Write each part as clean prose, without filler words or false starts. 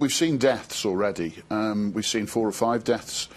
We've seen deaths already. We've seen 4 or 5 deaths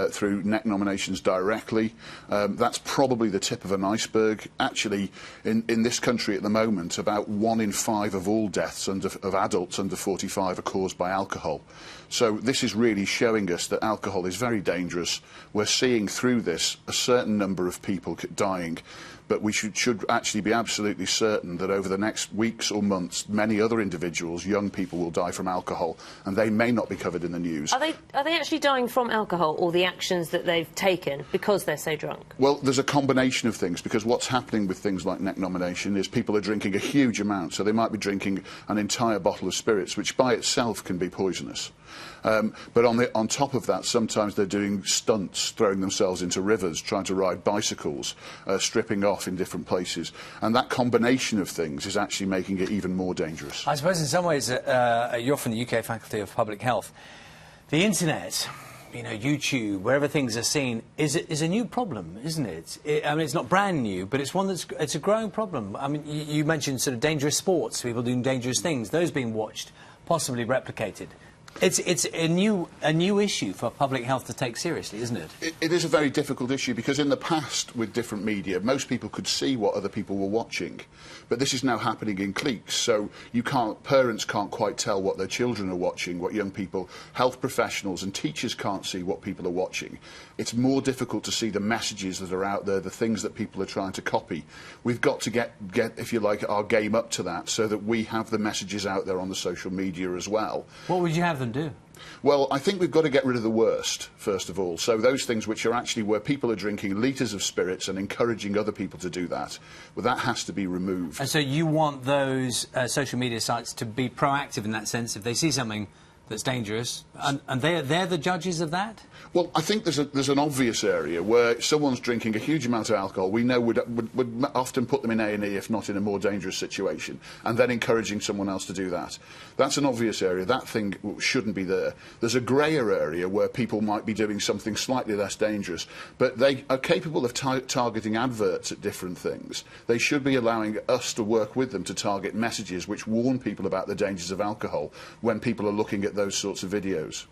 through neck nominations directly. That's probably the tip of an iceberg. Actually, in this country at the moment, about 1 in 5 of all deaths of adults under 45 are caused by alcohol. So this is really showing us that alcohol is very dangerous. We're seeing through this a certain number of people dying, but we should actually be absolutely certain that over the next weeks or months, many other individuals, young people, will die from alcohol, and they may not be covered in the news. Are they actually dying from alcohol, or the actions that they've taken because they're so drunk? Well, there's a combination of things, because what's happening with things like neck nomination is people are drinking a huge amount, so they might be drinking an entire bottle of spirits, which by itself can be poisonous. But on top of that, sometimes they're doing stunts, throwing themselves into rivers, trying to ride bicycles, stripping off in different places. And that combination of things is actually making it even more dangerous. I suppose in some ways, you're from the UK Faculty of Public Health. The internet, you know, YouTube, wherever things are seen, is a new problem, isn't it? I mean, it's not brand new, but it's one it's a growing problem. I mean, you mentioned sort of dangerous sports, people doing dangerous things, those being watched, possibly replicated. It's a new issue for public health to take seriously, isn't it? It is a very difficult issue, because in the past, with different media, most people could see what other people were watching, but this is now happening in cliques, so parents can't quite tell what their children are watching, what young people, health professionals and teachers can't see what people are watching. It's more difficult to see the messages that are out there, the things that people are trying to copy. We've got to get, if you like, our game up to that, so that we have the messages out there on the social media as well. What would you have them do? Well, I think we've got to get rid of the worst, first of all. So those things which are actually where people are drinking litres of spirits and encouraging other people to do that, well, that has to be removed. And so you want those social media sites to be proactive in that sense if they see something that's dangerous, and they're the judges of that? Well, I think there's an obvious area where someone's drinking a huge amount of alcohol, we know would often put them in A&E, if not in a more dangerous situation, and then encouraging someone else to do that. That's an obvious area. That thing shouldn't be there. There's a greyer area where people might be doing something slightly less dangerous, but they are capable of targeting adverts at different things. They should be allowing us to work with them to target messages which warn people about the dangers of alcohol when people are looking at those sorts of videos.